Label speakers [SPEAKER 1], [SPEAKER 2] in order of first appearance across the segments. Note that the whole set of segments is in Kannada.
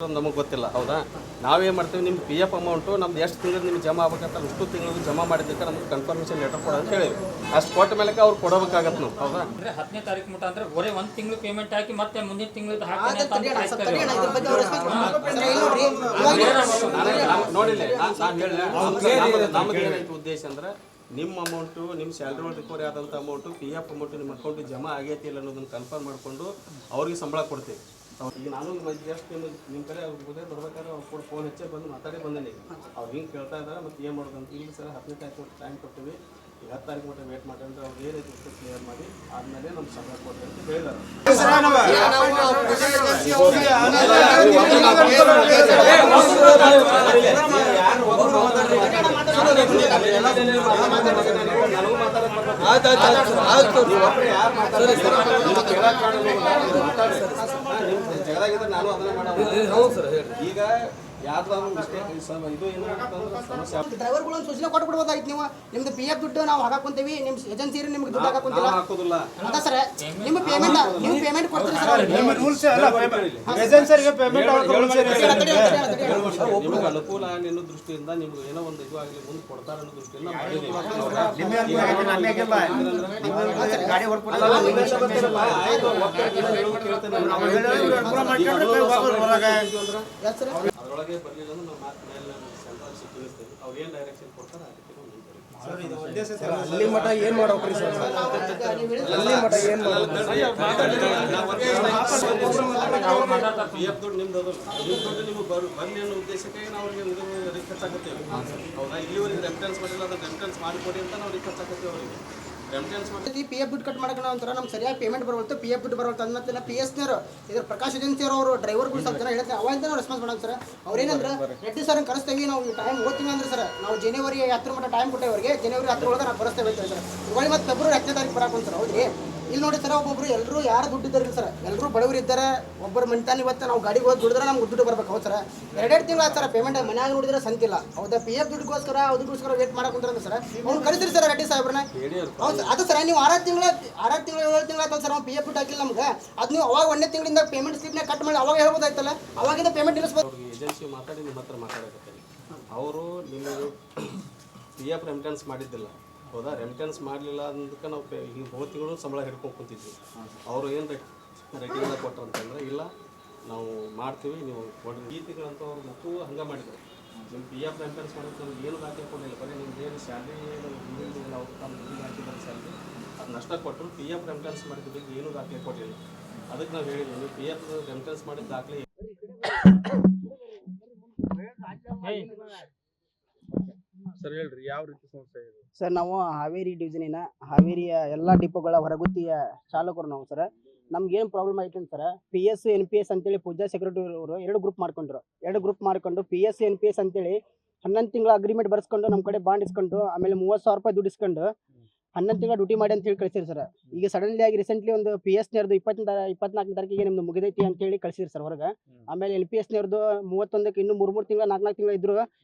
[SPEAKER 1] ನಮಗೆ ಗೊತ್ತಿಲ್ಲ ಹೌದಾ. ನಾವೇನು ಮಾಡ್ತೀವಿ, ನಿಮ್ಮ ಪಿ ಎಫ್ ಅಮೌಂಟು ನಮ್ದು ಎಷ್ಟು ತಿಂಗಳು ನಿಮ್ಗೆ ಜಮಾ ಆಗ್ಬೇಕಂತ ಅಷ್ಟು ತಿಂಗಳು ಜಮಾ ಮಾಡಿದ್ದಕ್ಕೆ ನಮ್ಗೆ ಕನ್ಫರ್ಮೇಷನ್ ಲೆಟರ್ ಕೊಡೋ ಅಂತ ಹೇಳಿ ಅಷ್ಟು ಕೊಟ್ಟ ಮೇಲೆ ಅವ್ರು ಕೊಡಬೇಕಾಗತ್ತೆ ನಾವು. ಹೌದಾ,
[SPEAKER 2] ಅಂದರೆ 10ನೇ ತಾರೀಕು ಮುಟ್ಟ ಅಂದರೆ ಬರೀ ಒಂದು ತಿಂಗಳು ಪೇಮೆಂಟ್ ಹಾಕಿ ಮತ್ತೆ ಮುಂದಿನ ತಿಂಗಳು
[SPEAKER 1] ನೋಡಿಲ್ಲ ನಾನು ಹೇಳಿಲ್ಲ. ನಮ್ದು ಏನೈತೆ ಉದ್ದೇಶ ಅಂದ್ರೆ ನಿಮ್ಮ ಅಮೌಂಟು, ನಿಮ್ಮ ಸ್ಯಾಲ್ರಿ ಒಳಗೆ ರಿಕವರಿ ಆದಂಥ ಅಮೌಂಟು, ಪಿ ಎಫ್ ಅಮೌಂಟು ನಿಮ್ಮ ಅಕೌಂಟಿಗೆ ಜಮಾ ಆಗೈತಿ ಇಲ್ಲ ಅನ್ನೋದನ್ನು ಕನ್ಫರ್ಮ್ ಮಾಡಿಕೊಂಡು ಅವ್ರಿಗೆ ಸಂಬಳ ಕೊಡ್ತೀವಿ. ಈಗ ನಾನು ಜಸ್ಟ್ ನಿಮ್ಮ ಕಡೆ ಅವ್ರಿಗೆ ಬರ್ಬೇಕಾದ್ರೆ ಅವ್ರು ಕೂಡ ಫೋನ್ ಹಚ್ಚಿ ಬಂದು ಮಾತಾಡಿ ಬಂದೇನೆ. ಅವ್ರು ಹಿಂಗೆ ಕೇಳ್ತಾ ಇದ್ದಾರೆ, ಮತ್ತು ಏನು ಮಾಡೋದು ಅಂತ. ಇಲ್ಲಿ ಸರ್ 10ನೇ ತಾರೀಕು ಟೈಮ್ ಕೊಡ್ತೀವಿ, ಈಗ 10 ತಾರೀಕು ಮಟ್ಟ ವೇಟ್ ಮಾಡಿ ಅಂದ್ರೆ ಅವ್ರು ಏನೈತೆ ಉತ್ತರ ಕ್ಲಿಯರ್ ಮಾಡಿ ಆದಮೇಲೆ ನಮ್ಮ ಸಂಬಳ ಕೊಡ್ತೀವಿ ಅಂತ ಹೇಳಿದ್ದಾರೆ. ಜಗದಾಗಿದ್ರೆ ನಾನು ಅದನ್ನ ಮಾಡೋದು. ಈಗ ಯಾವ್ದಾದ್ರು ಮಿಸ್ಟೇಕ್ ಇದು ಏನಾಗುತ್ತೆ ಸಮಸ್ಯೆ.
[SPEAKER 3] ಡ್ರೈವರ್ಗಳನ್ನ ಸೂಚನೆ ಕೊಟ್ಬಿಡ್ಬೋದಾಗಿತ್ತು. ನೀವು ನಿಮ್ದು ಪಿ ಎಫ್ ದುಡ್ಡು ನಾವು ಹಾಕೊಂತೀವಿ, ನಿಮ್ಮ ಏಜೆನ್ಸಿ ನಿಮ್ಗೆ ದುಡ್ಡು ಹಾಕೋದಿಲ್ಲ
[SPEAKER 1] ಹಾಕೋದಿಲ್ಲ
[SPEAKER 3] ಅದ ಸರ್. ನಿಮ್ಮ ಪೇಮೆಂಟ್ ನೀವು ಪೇಮೆಂಟ್ ಕೊಡ್ತೀರಿ ಸರ್.
[SPEAKER 1] ನಿಮ್ಗೆ ಅನುಕೂಲ ಆಗಲಿ ಅನ್ನೋ ದೃಷ್ಟಿಯಿಂದ ನಿಮ್ಗೆ ಏನೋ ಒಂದು ಇದು ಆಗಲಿ ಮುಂದೆ ಕೊಡ್ತಾರೆ ಅನ್ನೋ ದೃಷ್ಟಿಯಿಂದ ಅದರೊಳಗೆ ಬರಲಿಲ್ಲ ಅಂದ್ರೆ ನಾವು ಮಾತು ಮೇಲೆ ಸೆಂಟರ್ ತಿಳಿಸ್ತೀವಿ. ಅವ್ರು ಏನು ಡೈರೆಕ್ಷನ್ ಕೊಡ್ತಾರೆ ಅದಕ್ಕೆ
[SPEAKER 4] ಅಲ್ಲಿ ಮಠ ಏನು ಮಾಡ್ಬೇಕ್ರಿ ಸರ್? ಅಲ್ಲಿ ಮಠ ಏನು
[SPEAKER 1] ಪಿ ಎಫ್ ದುಡ್ಡು ನಿಮ್ದು ಅದಲ್ಲ, ನಿಮ್ಮ ದುಡ್ಡು ನಿಮ್ಗೆ ಬರಲಿ ಅನ್ನೋ ಉದ್ದೇಶಕ್ಕೆ ನಾವು ಅವ್ರಿಗೆ ರಿಕ್ವೆಸ್ಟ್ ಹಾಕತ್ತೀವಿ. ಹೌದಾ, ಇಲ್ಲಿವರೆಗೆ ರೆಮಿಟೆನ್ಸ್ ಮಾಡಿಲ್ಲ, ಅದನ್ನು ರೆಮಿಟೆನ್ಸ್ ಮಾಡಿಕೊಡಿ ಅಂತ ನಾವು ರಿಕ್ವೆಸ್ಟ್ ಹಾಕತ್ತೀವಿ ಅವರಿಗೆ.
[SPEAKER 3] ಪಿ ಎಫ್ ದುಡ್ಡು ಕಟ್ ಮಾಡಕ್ಕೆ ನಾವು ಒಂಥರ ನಮ್ಗೆ ಸರಿಯಾಗಿ ಪೇಮೆಂಟ್ ಬರವಲ್ತು, ಪಿ ಎಫ್ ದುಡ್ಡು ಬರವಲ್ತು ಅನ್ನತ್ತಿಲ್ಲ. ಪಿ ಎಸ್ನವರು ಇದ್ರ ಪ್ರಕಾಶ್ ಏಜೆನ್ಸಿಯವರು ಅವರು ಡ್ರೈವರ್ಗಳು ಸ್ವಲ್ಪ ಜನ ಹೇಳ್ತಾರೆ, ಅವಾಗಿಂದ ನಾವು ರೆಸ್ಪಾನ್ಸ್ ಮಾಡೋದು ಸರ್. ಅವ್ರೇನಂದ್ರೆ ರೆಡ್ಡಿ ಸರ್ ಕರೆಸ್ತೀವಿ, ನಾವು ಟೈಮ್ ಓದ್ತೀವಿ ಅಂದ್ರೆ ಸರ್ ನಾವು ಜನವರಿ 10 ಮಟ್ಟ ಟೈಮ್ ಕೊಟ್ಟೇವ್ರಿಗೆ, ಜನವರಿ 10 ಒಳಗೆ ನಾವು ಬರೆಸ್ತೇವೆ ಅಂತ ಸರ್. ಇವಾಗ ಮತ್ತೆ ಫೆಬ್ರವರಿ 10ನೇ ತಾರೀಕು ಬರಾಕ ಸರ್. ಹೌದ್ರಿ, ಇಲ್ಲಿ ನೋಡಿ ಸರ್, ಒಬ್ಬೊಬ್ರು ಎಲ್ಲರೂ ಯಾರು ದುಡ್ಡು ಇದ್ದಾರೆ ಸರ್, ಎಲ್ಲರೂ ಬಡವರು ಇದ್ದಾರೆ. ಒಬ್ಬರು ಮಂತಾನೆ ಇವತ್ತು ನಾವು ಗಾಡಿಗೆ ಹೋಗಿ ದುಡಿದ್ರೆ ನಮ್ಗೆ ದುಡ್ಡು ಬರ್ಬೇಕು. ಹೌದು ಸರ್, 2 ತಿಂಗಳು ಆಯ್ತು ಸರ್ ಪೇಮೆಂಟ್ ಮನ್ಯಾಗ ನೋಡಿದ್ರೆ ಸಂತಿಲ್ಲ. ಹೌದಾ, ಪಿ ಎಫ್ ದುಡ್ಡುಗೋಸ್ಕರ ಅದಕ್ಕೋಸ್ಕರ ವೇಟ್ ಮಾಡಕ್ಕೆ ಸರ್. ಅವ್ನು ಕಳಿಸ್ರಿ ಸರ್ ರೆಡ್ಡಿ ಸಾಹೇಬ್ರನ್ನ. ಹೌದು, ಅದು ಸರ್ ನೀವು 6 ತಿಂಗಳು 7 ತಿಂಗಳು ಆಯ್ತಲ್ಲ ಸರ್, ನಾವು ಪಿ ಎಫ್ ದುಡ್ಡು ಹಾಕಿಲ್ಲ ನಮ್ಗೆ. ಅದು ನೀವು ಅವಾಗ 1ನೇ ತಿಂಗಳಿಂದ ಪೇಮೆಂಟ್ ಸ್ಲಿಪ್ನ ಕಟ್ ಮಾಡಿ ಅವಾಗ ಹೇಳ್ಬೋದಾಯ್ತಲ್ಲ, ಅವಾಗಿಂದ ಪೇಮೆಂಟ್ ಇರಿಸ್ಬೋದು.
[SPEAKER 1] ಏಜೆನ್ಸಿ ಮಾತಾಡಿ ನಿಮ್ಮ ಹತ್ರ ಮಾತಾಡಕತ್ತೀನಿ. ಅವರು ನಿಮಗೆ ಪಿ ಎಫ್ ರೆಮಿಟೆನ್ಸ್ ಮಾಡಿದ್ದಿಲ್ಲ. ಹೌದಾ, ರೆಮಿಟೆನ್ಸ್ ಮಾಡಲಿಲ್ಲ ಅಂದಕ್ಕೆ ನಾವು ಈಗ ಹೋದ ತಿಂಗಳು ಸಂಬಳ ಹಿಡ್ಕೊಂಡು ಕೂತಿದ್ವಿ. ಅವರು ಏನು ರೇಟಿಂಗ್ ಕೊಟ್ಟರು ಅಂತಂದರೆ, ಇಲ್ಲ ನಾವು ಮಾಡ್ತೀವಿ ನೀವು ಕೊಡ್ರಿ. ಈ ತಿಂಗಳಂತೂ ಅವ್ರು ಮಕ್ಕಳು ಹಂಗೆ ಮಾಡಿದ್ರು. ನಿಮ್ಮ ಪಿ ಎಫ್ ರೆಮಿಟೆನ್ಸ್ ಮಾಡೋಕ್ಕೆ ನಮ್ಗೆ ಏನು ದಾಖಲೆ ಕೊಡಲಿಲ್ಲ, ಬರೀ ನಿಮ್ದು ಏನು ಸ್ಯಾಲ್ರಿ ಅವ್ರು ತಮ್ಮ ದುಡ್ಡು ಹಾಕಿದ್ದಾರೆ ಸ್ಯಾಲ್ರಿ ಅದನ್ನಷ್ಟ ಕೊಟ್ಟರು. ಪಿ ಎಫ್ ರೆಮಿಟೆನ್ಸ್ ಮಾಡಿದ ಬಗ್ಗೆ ಏನೂ ದಾಖಲೆ ಕೊಡಲಿಲ್ಲ. ಅದಕ್ಕೆ ನಾವು ಹೇಳಿದ್ವಿ, ನೀವು ಪಿ ಎಫ್ ರೆಮಿಟೆನ್ಸ್ ಮಾಡಿದ ದಾಖಲೆ
[SPEAKER 4] ಸರ್ ಹೇಳ್ರಿ, ಯಾವ ರೀತಿ ಸಮಸ್ಯೆ ಇದೆ
[SPEAKER 3] ಸರ್? ನಾವು ಹಾವೇರಿ ಡಿವಿಷನಿನ ಹಾವೇರಿಯ ಎಲ್ಲ ಡಿಪೋಗಳ ಹೊರಗುತ್ತಿಯ ಚಾಲಕರು ನಾವು ಸರ್. ನಮ್ಗೇನು ಪ್ರಾಬ್ಲಮ್ ಆಯ್ತು sir, P S N P S ಅಂತೇಳಿ ಪೂಜಾ ಸೆಕ್ರೆಟರಿ ಅವರು 2 ಗ್ರೂಪ್ ಮಾಡ್ಕೊಂಡ್ರು. 2 ಗ್ರೂಪ್ ಮಾಡ್ಕೊಂಡು P S N P S ಅಂತೇಳಿ 11 ತಿಂಗಳ ಅಗ್ರಿಮೆಂಟ್ ಬರ್ಸ್ಕೊಂಡು ನಮ್ಮ ಕಡೆ ಬಾಂಡ್ ಇಸ್ಕೊಂಡು ಆಮೇಲೆ 30,000 ರೂಪಾಯಿ ದುಡ್ಡು ಇಸ್ಕೊಂಡು 11 ತಿಂಗಳ ಡ್ಯೂಟಿ ಮಾಡಿ ಅಂತ ಹೇಳಿ ಕಳಿಸಿರಿ ಸರ್. ಈಗ ಸಡನ್ಲಿ ಆಗಿ ರೀಸೆಂಟ್ಲಿ ಒಂದು ಪಿ ಎಸ್ ನರ್ದು 24ನೇ ತಾರೀಕಿಗೆ ನಿಮ್ದು ಮುಗಿದೈತಿ ಅಂತೇಳಿ ಕಳಿಸಿರಿ ಸರ್ ಹೊರಗೆ. ಆಮೇಲೆ ಎನ್ ಪಿ ಎಸ್ ನರ್ದು 31ಕ್ಕೆ ಇನ್ನೂ 3 ತಿಂಗಳ 4 ತಿಂಗಳು ಇದ್ರು,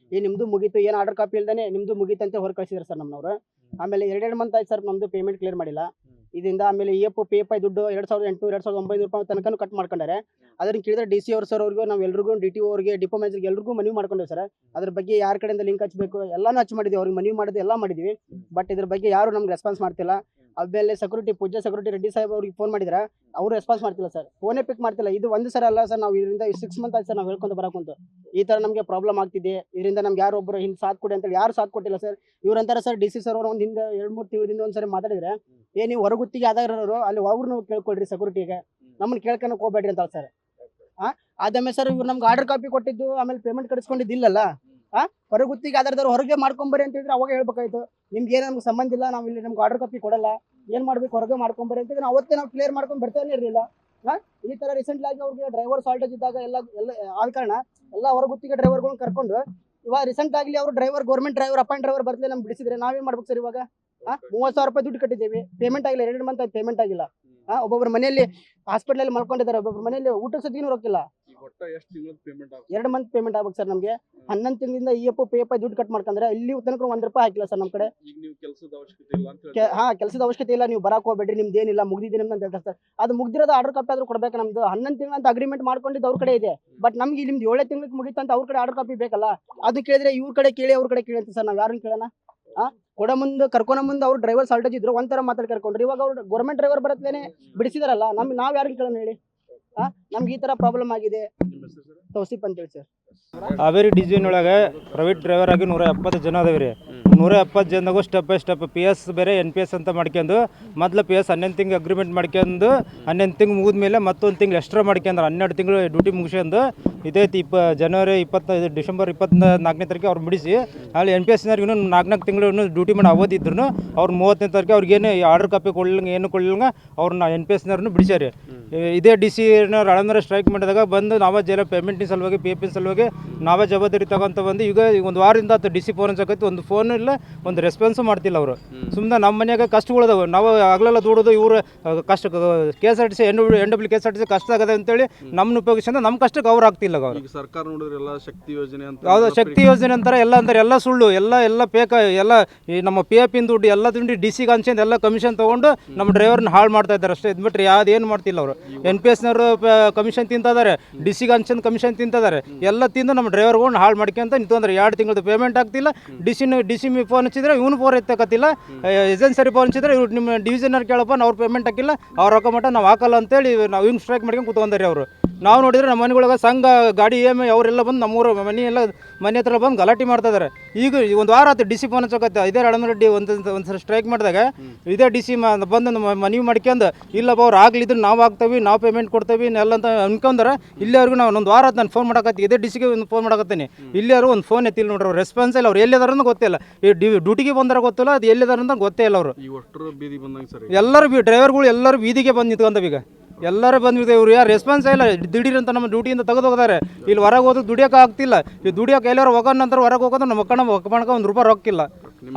[SPEAKER 3] ನಿಮ್ದು ಮುಗೀತು, ಏನು ಆರ್ಡರ್ ಕಾಪಿ ಇಲ್ದಾನೆ ನಿಮ್ದು ಮುಗೀತು ಅಂತ ಹೊರಗೆ ಕಳಿಸಿದ್ರು ಸರ್ ನಮ್ಮನವರು. ಆಮೇಲೆ 2 ಮಂತ್ ಆಯ್ತು ಸರ್ ನಮ್ದು ಪೇಮೆಂಟ್ ಕ್ಲಿಯರ್ ಮಾಡಿಲ್ಲ ಇದರಿಂದ. ಆಮೇಲೆ E F P F I ದುಡ್ಡು 2,800 2,900 ರೂಪಾಯಿ ತನಕ ಕಟ್ ಮಾಡ್ಕೊಂಡಾರೆ. ಅದನ್ನ ಕೇಳಿದ್ರೆ ಡಿ ಸಿ ಅವ್ರು ಸರ್ ಅವ್ರಿಗೂ ನಾವು ಎಲ್ರಿಗೂ ಡಿ ಟಿ ಅವ್ರಿಗೆ ಡಿಪೋ ಮ್ಯಾನೇಜರ್ಗೆ ಎಲ್ರಿಗೂ ಮನವಿ ಮಾಡ್ಕೊಂಡೇವೆ ಸರ್. ಅದ್ರ ಬಗ್ಗೆ ಯಾರ ಕಡೆಯಿಂದ ಲಿಂಕ್ ಹಚ್ಚಬೇಕು ಎಲ್ಲಾನು ಹಚ್ಚಿ ಮಾಡಿದ್ವಿ, ಅವ್ರಿಗೆ ಮನವಿ ಮಾಡಿದ್ವಿ, ಎಲ್ಲ ಮಾಡಿದ್ವಿ. ಬಟ್ ಇದ್ರ ಬಗ್ಗೆ ಯಾರು ನಮ್ಗೆ ರೆಸ್ಪಾನ್ಸ್ ಮಾಡ್ತಿಲ್ಲ. ಆಮೇಲೆ ಸೆಕ್ಯೂರಿಟಿ ಪೂಜಾ ಸೆಕ್ಯೂರಿಟಿ ರೆಡ್ಡಿ ಸಾಹೇಬ್ ಅವ್ರಿಗೆ ಫೋನ್ ಮಾಡಿದ್ರೆ ಅವರು ರೆಸ್ಪಾನ್ಸ್ ಮಾಡ್ತಿಲ್ಲ ಸರ್, ಫೋನೇ ಪಿಕ್ ಮಾಡ್ತಿಲ್ಲ. ಇದು ಒಂದು ಸರ್ ಅಲ್ಲ ಸರ್, ನಾವು ಇದರಿಂದ 6 ಮಂತ್ ಆಯ್ತು ಸರ್ ನಾವು ಹೇಳ್ಕೊಂಡು ಬರಕುಂತು ಈ ಥರ ನಮಗೆ ಪ್ರಾಬ್ಲಮ್ ಆಗ್ತಿದೆ. ಇದರಿಂದ ನಮ್ಗೆ ಯಾರು ಒಬ್ಬರು ಹಿಂಗೆ ಸಾಥ್ ಕೊಡಿ ಅಂತೇಳಿ ಯಾರು ಸಾಥ್ ಕೊಟ್ಟಿಲ್ಲ ಸರ್. ಇವ್ರಂತಾರೆ ಸರ್, ಡಿ ಸಿ ಸರ್ ಅವರು ಒಂದು ಹಿಂದೆ 2-3 ತಿಂಗಳಿಂದ ಒಂದ್ಸರಿ ಮಾತಾಡಿದ್ರೆ, ನೀವು ಹೊರಗುತ್ತಿಗೆ ಆದಾಗಿರೋರು ಅಲ್ಲಿ ಅವ್ರನ್ನ ಕೇಳ್ಕೊಳ್ರಿ ಸೆಕ್ಯೂರಿಟಿಗೆ, ನಮ್ಮನ್ನು ಕೇಳ್ಕೊಳಕ್ಕೆ ಹೋಗ್ಬೇಡ್ರಿ ಅಂತ ಸರ್. ಆದ್ಮೇಲೆ ಸರ್ ಇವ್ರು ನಮ್ಗೆ ಆರ್ಡರ್ ಕಾಪಿ ಕೊಟ್ಟಿದ್ದು ಆಮೇಲೆ ಪೇಮೆಂಟ್ ಕಳಿಸ್ಕೊಂಡಿದ್ದಿಲ್ಲಲ್ಲ, ಹೊರಗುತ್ತಿಗೆ ಆಧಾರದವ್ರು ಹೊರಗೆ ಮಾಡ್ಕೊಂಬರಿ ಅಂತ ಹೇಳಿದ್ರೆ ಅವಾಗ ಹೇಳ್ಬೇಕಾಯ್ತು. ನಿಮ್ಗೆ ಏನು ನಮ್ಗೆ ಸಂಬಂಧ ಇಲ್ಲ, ನಾವು ಇಲ್ಲಿ ನಮ್ಗೆ ಆರ್ಡರ್ ಕಾಪಿ ಕೊಡಲ್ಲ, ಏನು ಮಾಡ್ಬೇಕು ಹೊರಗೆ ಮಾಡ್ಕೊಂಬರಿ ಅಂತ ನಾವು ಅವತ್ತೇ ನಾವು ಕ್ಲಿಯರ್ ಮಾಡ್ಕೊಂಡು ಬರ್ತಾನೆ ಇರಲಿಲ್ಲ. ಈ ಥರ ರೀಸೆಂಟ್ಲಿ ಆಗಿ ಅವ್ರಿಗೆ ಡ್ರೈವರ್ ಶಾರ್ಟೇಜ್ ಇದ್ದಾಗ ಎಲ್ಲ ಆದ ಕಾರಣ ಎಲ್ಲ ಹೊರಗುತ್ತಿಗೆ ಡ್ರೈವರ್ಗಳನ್ನ ಕರ್ಕೊಂಡು ಇವಾಗ ರೀಸೆಂಟ್ ಆಗಲಿ ಅವರು driver government driver appoint driver ಬರ್ತಿಲ್ಲ ನಮ್ಗೆ ಬಿಡಿಸಿದ್ರೆ ನಾವೇನು ಮಾಡ್ಬೇಕು ಸರ್? ಇವಾಗ 30,000 ರೂಪಾಯಿ ದುಡ್ಡು ಕಟ್ಟಿದ್ದೀವಿ, ಪೇಮೆಂಟ್ ಆಗಿಲ್ಲ, 2 ಮಂತ್ ಆಯ್ತು ಪೇಮೆಂಟ್ ಆಗಿಲ್ಲ. ಒಬ್ಬೊಬ್ಬರು ಮನೆಯಲ್ಲಿ ಹಾಸ್ಪಿಟಲ್ ಮಲ್ಕೊಂಡಿದ್ದಾರೆ, ಒಬ್ಬೊಬ್ರು ಮನೆಯಲ್ಲಿ ಊಟ ಸದ್ಯನೂ ರೊಕ್ಕಿಲ್ಲ.
[SPEAKER 5] ಒಟ್ಟ ಎಷ್ಟು ತಿಂಗಳ ಪೇಮೆಂಟ್ ಆಗುತ್ತೆ?
[SPEAKER 3] 2 ಮಂತ್ ಪೇಮೆಂಟ್ ಆಗ್ಬೇಕು ಸರ್ ನಮಗೆ. 11 ತಿಂಗಳಿಂದ EF PF ದುಡ್ಡು ಕಟ್ ಮಾಡ್ಕೊಂಡ್ರೆ ಇಲ್ಲಿ ತನಕ ₹1 ಹಾಕಿಲ್ಲ ಸರ್ ನಮ್ಮ ಕಡೆ.
[SPEAKER 5] ಈಗ ನೀವು ಕೆಲಸದ ಅವಶ್ಯಕತೆ ಇಲ್ಲ ಅಂತ ಹೇಳ್ತೀರಾ?
[SPEAKER 3] ಕೆಲಸದ ಅವಶ್ಯಕತೆ ಇಲ್ಲ, ನೀವು ಬರಕ್ ಹೋಗ್ಬೇಡ್ರಿ, ನಿಮ್ದೇನಿಲ್ಲ ಮುಗ್ದಿದೆ ನಿಮ್ದು ಅಂತ ಹೇಳ್ತಾರೆ ಸರ್. ಅದು ಮುಗ್ದಿರೋದು ಆರ್ಡರ್ ಕಾಪಿ ಆದ್ರೂ ಕೊಡ್ಬೇಕು. ನಮ್ದು 11 ತಿಂಗಳು ಅಂತ ಅಗ್ರಿಮೆಂಟ್ ಮಾಡ್ಕೊಂಡಿದ್ದು ಅವ್ರ ಕಡೆ ಇದೆ. ಬಟ್ ನಮ್ಗೆ ಇಲ್ಲಿ ನಿಮ್ದು 7 ತಿಂಗಳಿಗೆ ಮುಗಿತು ಅಂತ ಅವ್ರ ಕಡೆ ಆರ್ಡರ್ ಕಾಪಿ ಬೇಕಲ್ಲ. ಅದು ಕೇಳಿದ್ರೆ ಇವ್ರ ಕಡೆ ಕೇಳಿ ಅವ್ರ ಕಡೆ ಕೇಳಿ ಅಂತ ಸರ್. ನಾವ್ ಯಾರನ್ನ ಕೇಳೋಣ? ಕೊಡ ಮುಂದೆ ಕರ್ಕೊನ ಮುಂದೆ ಅವ್ರು ಡ್ರೈವರ್ ಸಾಲ್ಟೇಜ್ ಇದ್ರು ಒಂಥರ ಮಾತಾಡಿ ಕರ್ಕೊಂಡ್ರು. ಇವಾಗ ಅವ್ರು ಗೌರ್ಮೆಂಟ್ ಡ್ರೈವರ್ ಬರತ್ಲೇನೆ ಬಿಡಿಸಿದಾರಲ್ಲ. ನಾವ್ ಯಾರನ್ನ ಕೇಳೋಣ ಹೇಳಿ? ನಮ್ಗೆ ಈ ತರ ಪ್ರಾಬ್ಲಮ್ ಆಗಿದೆ.
[SPEAKER 5] ನಿಮ್ಮ ಹೆಸರು ಸರ್?
[SPEAKER 3] ತೌಸಿಫ್ ಅಂತೇಳಿ ಸರ್.
[SPEAKER 6] ಹಾವೇರಿ ಡಿವಿಷನ್ ಒಳಗೆ ಪ್ರೈವೇಟ್ ಡ್ರೈವರ್ ಆಗಿ 170 ಜನ ಅದಾವೆ ರೀ. 170 ಜನದಾಗೂ ಸ್ಟೆಪ್ ಬೈ ಸ್ಟೆಪ್ PS ಬೇರೆ NPS ಅಂತ ಮಾಡ್ಕೊಂಡು ಮೊದಲು PS 11 ತಿಂಗಳು ಅಗ್ರಿಮೆಂಟ್ ಮಾಡ್ಕೊಂಡು 11 ತಿಂಗಳು ಮುಗಿದ್ಮೇಲೆ ಮತ್ತೊಂದು ತಿಂಗಳು ಎಕ್ಸ್ಟ್ರಾ ಮಾಡ್ಕೊಂಡು 12 ತಿಂಗಳು ಡ್ಯೂಟಿ ಮುಗಿಸ್ಕೊಂಡು ಇದೈತಿ ಜನವರಿ 25 ಡಿಸೆಂಬರ್ 24ನೇ ತಾರೀಕು ಅವ್ರು ಬಿಡಿಸಿ ಅಲ್ಲಿ NPSನವ್ರಿಗೆ ಇನ್ನೂ 4 ತಿಂಗಳು ಡ್ಯೂಟಿ ಮಾಡಿ ಅವಧಿದ್ರು ಅವ್ರು 30ನೇ ತಾರೀಕು ಅವ್ರಿಗೇನು ಆರ್ಡರ್ ಕಾಪಿ ಕೊಡ್ಲಿಂಗ ಏನು ಕೊಡ್ಲಿಂಗ ಅವ್ರನ್ನ NPSನವ್ರನ್ನ ಬಿಡಿಸ್ಯಾರಿ. ಇದೇ DC ರಾಳಂದ್ರ ಸ್ಟ್ರೈಕ್ ಮಾಡಿದಾಗ ಬಂದು ನಾವೇ ಜೈಲ ಪೇಮೆಂಟಿನ ಸಲುವಾಗಿ PF ಸಲುವಾಗಿ ನಾವೇ ಜವಾಬ್ದಾರಿ ತಗೊಂತ ಬಂದು ಈಗ ಒಂದು ವಾರದಿಂದ DC ಫೋನ್ ಹಚ್ಚಕೈತಿ, ಒಂದು ಫೋನ್ ಇಲ್ಲ, ಒಂದು ರೆಸ್ಪಾನ್ಸು ಮಾಡ್ತಿಲ್ಲ ಅವರು. ಸುಮ್ಮನೆ ನಮ್ಮ ಮನೆಯಾಗ ಕಷ್ಟಗಳದಾವೆ, ನಾವು ಆಗಲೆಲ್ಲ ದುಡೋದು, ಇವರು ಕಷ್ಟ KSRTC NW KSRTC ಕಷ್ಟ ಆಗದೆ ಅಂತೇಳಿ ನಮ್ಮನ್ನ ಉಪಯೋಗಿಸಿದ್ರೆ ನಮ್ಮ ಕಷ್ಟಕ್ಕೆ ಅವ್ರು ಆಗ್ತಿಲ್ಲ. ಅವ್ರು
[SPEAKER 5] ಈಗ ಸರ್ಕಾರ ನೋಡಿದ್ರೆ ಎಲ್ಲ ಶಕ್ತಿ ಯೋಜನೆ ಅಂತ
[SPEAKER 6] ಯಾವುದು ಶಕ್ತಿ ಯೋಜನೆ ಅಂತಾರೆ, ಎಲ್ಲ ಸುಳ್ಳು, ಎಲ್ಲ ಫೇಕ್, ಎಲ್ಲ ಈ ನಮ್ಮ PF ದುಡ್ಡು ಎಲ್ಲ ದುಡ್ಡು DCಗೆ ಹಂಚ್ಕೊಂಡು ಎಲ್ಲ ಕಮಿಷನ್ ತೊಗೊಂಡು ನಮ್ಮ ಡ್ರೈವರ್ನ ಹಾಳು ಮಾಡ್ತಾ ಇದ್ದಾರೆ ಅಷ್ಟೇ. ಇದು ಬಿಟ್ಟರೆ ಯಾವ್ದೇನು ಮಾಡ್ತಿಲ್ಲ ಅವರು. NPSನವರು ಕಮಿಷನ್ ತಿಂತಿದ್ದಾರೆ, DCಗೆ ಹಂಚಂದು ಕಮಿಷನ್ ತಿಂತಿದ್ದಾರೆ, ಎಲ್ಲ ತಿಂದು ನಮ್ಮ ಡ್ರೈವರ್ಗಳನ್ನ ಹಾಳು ಮಾಡ್ಕೊಂತ ನಿಂತಂದ್ರೆ 2 ತಿಂಗಳದ್ದು ಪೇಮೆಂಟ್ ಆಗ್ತಿಲ್ಲ. DC ಫೋನ್ ಹಚ್ಚಿದ್ರೆ ಇವನು ಫೋನ್ ಎತ್ತಕತ್ತಿಲ್ಲ, ಏಜೆನ್ಸರಿ ಫೋನ್ ಹಚ್ಚಿದ್ರೆ ಇವ್ರು ನಿಮ್ಮ ಡಿವಿಷನರ್ ಕೇಳಪ್ಪ ಅವ್ರು ಪೇಮೆಂಟ್ ಹಾಕಿಲ್ಲ, ಅವ್ರ ರೊಕ್ಕ ಮಟ್ಟ ನಾವು ಹಾಕಲ್ಲ ಅಂತೇಳಿ ನಾವು ಹಿಂಗೆ ಸ್ಟ್ರೈಕ್ ಮಾಡ್ಕೊಂಡು ಕೂತ್ಕೊಂಡ್ರಿ ಅವರು. ನಾವು ನೋಡಿದ್ರೆ ನಮ್ಮ ಮನೆಗಳಾಗ ಸಂಘ ಗಾಡಿ EMI ಅವರೆಲ್ಲ ಬಂದು ನಮ್ಮೂರು ಮನೆ ಹತ್ರ ಬಂದು ಗಲಾಟೆ ಮಾಡ್ತಾ ಇದ್ದಾರೆ. ಈಗ ಒಂದು ವಾರ ಆಯ್ತು DC ಫೋನ್ ಹಚ್ಚಕತ್ತೆ. ಇದೇ ರಾಳಂದ್ರೆಡ್ಡಿ ಒಂದ್ಸಲ ಸ್ಟ್ರೈಕ್ ಮಾಡಿದಾಗ ಇದೇ DC ಬಂದು ನಮ್ಮ ಮನವಿ ಮಾಡ್ಕೊಂಡು ಇಲ್ಲಪ್ಪ ಅವ್ರು ಆಗ್ಲಿದ್ರೆ ನಾವು ಆಗ್ತೀವಿ, ನಾವು ಪೇಮೆಂಟ್ ಕೊಡ್ತೀವಿ ಎಲ್ಲ ಅಂತ ಅನ್ಕೊಂಡ್ರೆ ಇಲ್ಲಿವರೆಗೂ ನಾವು ಒಂದು ವಾರ ಆಯ್ತು ನಾನು ಫೋನ್ ಮಾಡಕತ್ತಿ, ಇದೇ DCಗೆ ಒಂದು ಫೋನ್ ಮಾಡಕತ್ತೀನಿ, ಇಲ್ಲಿಯವರು ಒಂದು ಫೋನ್ ಎತ್ತಿಲ್ಲ ನೋಡ್ರಿ. ಅವ್ರು ರೆಸ್ಪಾನ್ಸ್ ಇಲ್ಲ, ಅವ್ರು ಎಲ್ಲಿದಾರ ಗೊತ್ತಿಲ್ಲ, ಈ ಡ್ಯೂಟಿಗೆ ಬಂದಾರ ಗೊತ್ತಿಲ್ಲ, ಅದು ಎಲ್ಲಿದಾರ ಅಂತ ಗೊತ್ತೇ ಇಲ್ಲ ಅವರು.
[SPEAKER 5] ಈ ಒಟ್ಟರು ಬೀದಿ ಬಂದಂಗೆ ಸರ್
[SPEAKER 6] ಎಲ್ಲರೂ ಡ್ರೈವರ್ಗಳು ಎಲ್ಲರೂ ಬೀದಿಗೆ ಬಂದು ನಿಂತ್ಕೊಂಡವ. ಈಗ ಎಲ್ಲರೂ ಬಂದಿದೆ, ಇವ್ರು ಯಾರು ರೆಸ್ಪಾನ್ಸ್ ಇಲ್ಲ. ದಿಢೀರ್ ಅಂತ ನಮ್ಮ ಡ್ಯೂಟಿಯಿಂದ ತೆಗೆದು ಹೋಗಿದ್ದಾರೆ. ಇಲ್ಲಿ ಹೊರಗೆ ಹೋದ್ರೆ ದುಡಿಯೋಕೆ ಆಗ್ತಿಲ್ಲ. ಈ ದುಡಿಯೋಕೆ ಎಲ್ಲರೂ ಹೋಗೋಣ ನಂತರ ಹೊರಗೆ ಹೋಗೋದು ನಮ್ಮ ಮಕ್ಕಳ ಒಕ್ಕಣಕ್ಕೆ ₹1 ರೊಕ್ಕಿಲ್ಲ.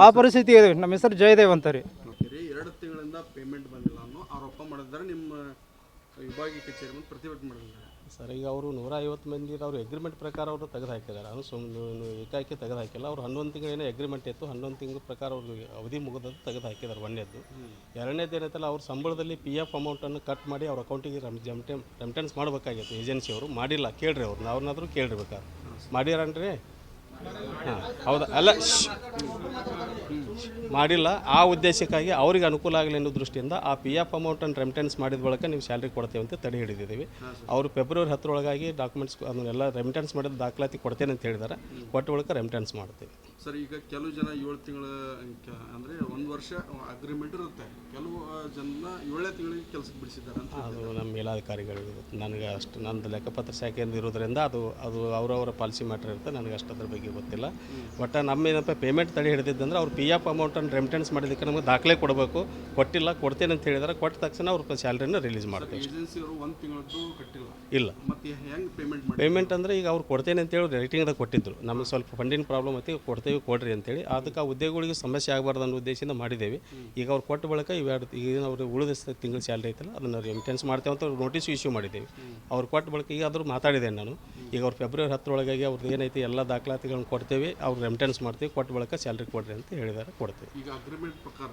[SPEAKER 6] ಆ ಪರಿಸ್ಥಿತಿ ಇದೆ. ನಮ್ಮ ಹೆಸರು ಜಯದೇವ್ ಅಂತ ರೀ.
[SPEAKER 5] 2 ತಿಂಗಳಿಂದ ಪೇಮೆಂಟ್ ಬಂದಿಲ್ಲ ಅನ್ನೋ ಆರೋಪ ಮಾಡಿದ್ದಾರೆ. ನಿಮ್ಮ ವಿಭಾಗೀಯ ಕಚೇರಿ ಮುಂದೆ ಪ್ರತಿಭಟನೆ ಮಾಡಿದ್ದಾರೆ
[SPEAKER 1] ಸರ್. ಈಗ ಅವರು 150 ಮಂದಿ ಅವರು ಅಗ್ರಿಮೆಂಟ್ ಪ್ರಕಾರ ಅವರು ತೆಗೆದು ಹಾಕಿದ್ದಾರೆ. ಅದು ಏಕಾಏಕಿ ತೆಗೆದು ಹಾಕಿಲ್ಲ. ಅವ್ರು 11 ತಿಂಗಳು ಏನೋ ಅಗ್ರಿಮೆಂಟ್ ಇತ್ತು, 11 ತಿಂಗಳ ಪ್ರಕಾರ ಅವ್ರಿಗೆ ಅವಧಿ ಮುಗಿದದ್ದು ತೆಗೆದು ಹಾಕಿದ್ದಾರೆ. ಒಂದೇದ್ದು. ಎರಡನೇದು ಏನೈತಲ್ಲ, ಅವ್ರ ಸಂಬಳದಲ್ಲಿ PF ಅಮೌಂಟನ್ನು ಕಟ್ ಮಾಡಿ ಅವ್ರ ಅಕೌಂಟಿಗೆ ರೆಮಿಟೆನ್ಸ್ ಮಾಡಬೇಕಾಗಿತ್ತು. ಏಜೆನ್ಸಿಯವರು ಮಾಡಿಲ್ಲ. ಕೇಳ್ರಿ ಅವ್ರನ್ನ, ಅವ್ರನ್ನಾದರೂ ಕೇಳಿರ್ಬೇಕಾದ್ರೆ ಮಾಡಿರನ್ರಿ. ಹಾಂ ಹೌದಾ? ಅಲ್ಲ, ಮಾಡಿಲ್ಲ. ಆ ಉದ್ದೇಶಕ್ಕಾಗಿ ಅವ್ರಿಗೆ ಅನುಕೂಲ ಆಗಲಿ ಅನ್ನೋ ದೃಷ್ಟಿಯಿಂದ ಆ PF ಅಮೌಂಟನ್ನು ರೆಮಿಟೆನ್ಸ್ ಮಾಡಿದ ಬಳಿಕ ನೀವು ಸ್ಯಾಲ್ರಿ ಕೊಡ್ತೇವೆ ಅಂತ ತಡೆ ಹಿಡಿದಿದ್ದೀವಿ. ಅವರು ಫೆಬ್ರವರಿ 10 ಒಳಗಾಗಿ ಡಾಕ್ಯುಮೆಂಟ್ಸ್ ಅದನ್ನೆಲ್ಲ ರೆಮಿಟೆನ್ಸ್ ಮಾಡಿದ ದಾಖಲಾತಿ ಕೊಡ್ತೇನೆ ಅಂತ ಹೇಳಿದ್ದಾರೆ. ಕೊಟ್ಟ ಬಳಿಕ ರೆಮಿಟೆನ್ಸ್ ಮಾಡ್ತೀವಿ
[SPEAKER 5] ಸರ್. ಈಗ ಕೆಲವು ಜನ 7 ತಿಂಗಳ ಅಂದರೆ 1 ವರ್ಷ ಅಗ್ರಿಮೆಂಟ್ ಇರುತ್ತೆ, ಕೆಲವು ಜನ 7 ತಿಂಗಳಿಗೆ ಕೆಲಸಕ್ಕೆ ಬಿಡಿಸಿದ್ದಾರೆ ಅಂತ.
[SPEAKER 1] ಅದು ನಮ್ಮ ಮೇಲಾಧಿಕಾರಿಗಳಿಗೆ ನನಗೆ ಅಷ್ಟು ನಂದು ಲೆಕ್ಕಪತ್ರ ಶಾಖೆಯಿಂದ ಇರೋದ್ರಿಂದ ಅದು ಅವರವರ ಪಾಲಿಸಿ ಮ್ಯಾಟ್ರ್ ಇರುತ್ತೆ. ನನಗೆ ಅಷ್ಟು ಅದ್ರ ಬಗ್ಗೆ ಗೊತ್ತಿಲ್ಲ. ಒಟ್ಟು ನಮ್ಮೇನಪ್ಪ ಪೇಮೆಂಟ್ ತಡೆ ಹಿಡಿದಿದ್ದಂದ್ರೆ ಅವ್ರು PF ಅಮೌಂಟನ್ನು ರೆಮಿಟೆನ್ಸ್ ಮಾಡಿದ್ದಕ್ಕೆ ನಮಗೆ ದಾಖಲೆ ಕೊಡಬೇಕು. ಕೊಟ್ಟಿಲ್ಲ, ಕೊಡ್ತೇನೆ ಅಂತ ಹೇಳಿದರೆ ಕೊಟ್ಟ ತಕ್ಷಣ ಅವ್ರ ಸ್ಯಾಲ್ರಿನ ರಿಲೀಸ್ ಮಾಡ್ತೀವಿ.
[SPEAKER 5] ಏಜೆನ್ಸಿಯವರು 1 ತಿಂಗಳದ್ದು ಕಟ್ಟಿಲ್ಲ
[SPEAKER 1] ಇಲ್ಲ.
[SPEAKER 5] ಮತ್ತೆ ಹೆಂಗೆ ಪೇಮೆಂಟ್ ಮಾಡಿ? ಪೇಮೆಂಟ್
[SPEAKER 1] ಅಂದರೆ ಈಗ ಅವ್ರು ಕೊಡ್ತೇನೆ ಅಂತೇಳಿ ರೈಟಿಂಗ್ದಾಗ ಕೊಟ್ಟಿದ್ರು. ನಮಗೆ ಸ್ವಲ್ಪ ಫಂಡಿನ ಪ್ರಾಬ್ಲಮ್ ಐತಿ, ಕೊಡ್ತೇವೆ ಕೊಡ್ರಿ ಅಂತೇಳಿ. ಅದಕ್ಕೆ ಆ ಉದ್ಯೋಗಿಗಳಿಗೆ ಸಮಸ್ಯೆ ಆಗಬಾರ್ದು ಅನ್ನೋ ಉದ್ದೇಶದಿಂದ ಮಾಡಿದ್ದೇವೆ. ಈಗ ಅವ್ರು ಕೊಟ್ಟ ಬಳಿಕ ಈಗ ಅವ್ರು ಉಳಿದ ತಿಂಗಳ ಸ್ಯಾಲ್ರಿ ಐತಲ್ಲ ಅದನ್ನು ರೆಮಿಟೆನ್ಸ್ ಮಾಡ್ತೇವೆ ಅಂತ ನೋಟಿಸ್ ಇಶ್ಯೂ ಮಾಡಿದ್ದೇವೆ. ಅವ್ರು ಕೊಟ್ಟ ಬಳಿಕ ಈಗ ಅದ್ರ ಮಾತಾಡಿದ್ದೇನೆ ನಾನು. ಈಗ ಅವ್ರು ಫೆಬ್ರವರಿ 10 ಒಳಗಾಗಿ ಅವ್ರದ್ದು ಏನೈತಿ ಎಲ್ಲ ದಾಖಲಾತಿಗಳನ್ನ ಕೊಡ್ತೇವೆ, ಅವ್ರು ರೆಮಿಟೆನ್ಸ್ ಮಾಡ್ತೀವಿ. ಕೊಟ್ಟ ಬಳಿಕ ಸ್ಯಾಲ್ರಿ ಕೊಡ್ರಿ ಅಂತ ಹೇಳಿದ್ದಾರೆ, ಕೊಡ್ತೇವೆ.
[SPEAKER 5] ಈಗ ಅಗ್ರಿಮೆಂಟ್ ಪ್ರಕಾರ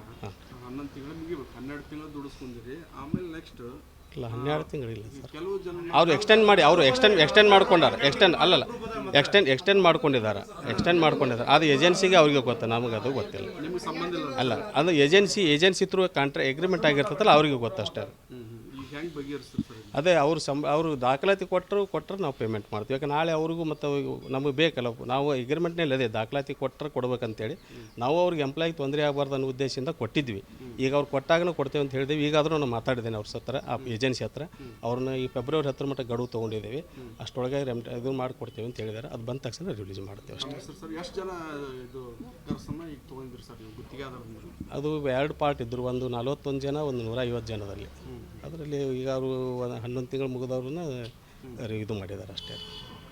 [SPEAKER 5] 11 ತಿಂಗಳು ಮುಗಿಬೇಕು, 12 ತಿಂಗಳು ದುಡಿಸ್ಕೊಂಡಿರಿ. ಆಮೇಲೆ ನೆಕ್ಸ್ಟ್
[SPEAKER 1] ಇಲ್ಲ 12 ತಿಂಗಳಿಲ್ಲ ಸರ್.
[SPEAKER 5] ಕೆಲವು ಜನ
[SPEAKER 1] ಅವರು ಎಕ್ಸ್ಟೆಂಡ್ ಮಾಡಿ ಎಕ್ಸ್ಟೆಂಡ್ ಮಾಡ್ಕೊಂಡಾರೆ. ಎಕ್ಸ್ಟೆಂಡ್ ಮಾಡ್ಕೊಂಡಿದ್ದಾರೆ. ಅದು ಏಜೆನ್ಸಿಗೆ ಅವ್ರಿಗೆ ಗೊತ್ತ, ನಮಗೆ ಅದು ಗೊತ್ತಿಲ್ಲ.
[SPEAKER 5] ನಿಮ್ಗೆ ಸಂಬಂಧ ಇಲ್ಲ
[SPEAKER 1] ಅಲ್ಲ, ಅದು ಏಜೆನ್ಸಿ ಥ್ರೂ ಅಗ್ರಿಮೆಂಟ್ ಆಗಿರ್ತದಲ್ಲ ಅವ್ರಿಗೆ ಗೊತ್ತಷ್ಟೇ.
[SPEAKER 5] ಈಗ ಹೆಂಗೆ ಬಗೆಹರಿಸ್ತಾರೆ ಸರ್?
[SPEAKER 1] ಅದೇ ಅವರು ದಾಖಲಾತಿ ಕೊಟ್ಟರೆ ನಾವು ಪೇಮೆಂಟ್ ಮಾಡ್ತೀವಿ. ಯಾಕೆ ನಾಳೆ ಅವ್ರಿಗೂ ಮತ್ತು ನಮಗೆ ಬೇಕಲ್ಲ, ನಾವು ಅಗ್ರಿಮೆಂಟ್ನಲ್ಲಿ ಅದೇ ದಾಖಲಾತಿ ಕೊಟ್ಟರೆ ಕೊಡ್ಬೇಕಂತೇಳಿ ನಾವು ಅವ್ರಿಗೆ ಎಂಪ್ಲಾಯಿಗೆ ತೊಂದರೆ ಆಗಬಾರ್ದು ಅನ್ನೋ ಉದ್ದೇಶದಿಂದ ಕೊಟ್ಟಿದ್ವಿ. ಈಗ ಅವ್ರು ಕೊಟ್ಟಾಗನೂ ಕೊಡ್ತೇವೆ ಅಂತ ಹೇಳಿದ್ವಿ. ಈಗಾದರೂ ನಾನು ಮಾತಾಡಿದ್ದೇನೆ ಅವ್ರ ಹತ್ರ, ಆ ಏಜೆನ್ಸಿ ಹತ್ರ. ಅವ್ರನ್ನ ಈ ಫೆಬ್ರವರಿ 10 ಮಟ್ಟ ಗಡುವು ತೊಗೊಂಡಿದ್ದೀವಿ. ಅಷ್ಟೊಳಗೆ ಇದು ಮಾಡಿಕೊಡ್ತೇವೆ ಅಂತ ಹೇಳಿದ್ದಾರೆ. ಅದು ಬಂದ ತಕ್ಷಣ ರಿಲೀಸ್ ಮಾಡ್ತೇವೆ ಅಷ್ಟೇ.
[SPEAKER 5] ಸರ್ ಎಷ್ಟು ಜನ ಇದು ವರ್ಕರ್ಸನ್ನು ಈಗ ತೊಗೊಂಡಿರಿ ಸರ್ ನೀವು ಗುತ್ತಿಗೆ ಆಧಾರದಲ್ಲಿ?
[SPEAKER 1] ಅದು 2 ಪಾರ್ಟ್ ಇದ್ದರು. ಒಂದು 41 ಜನ, ಒಂದು 150 ಜನದಲ್ಲಿ. ಅದರಲ್ಲಿ ಈಗ ಅವರು 11 ತಿಂಗಳು ಮುಗಿದವ್ರನ್ನ ಇದು ಮಾಡಿದ್ದಾರೆ ಅಷ್ಟೇ.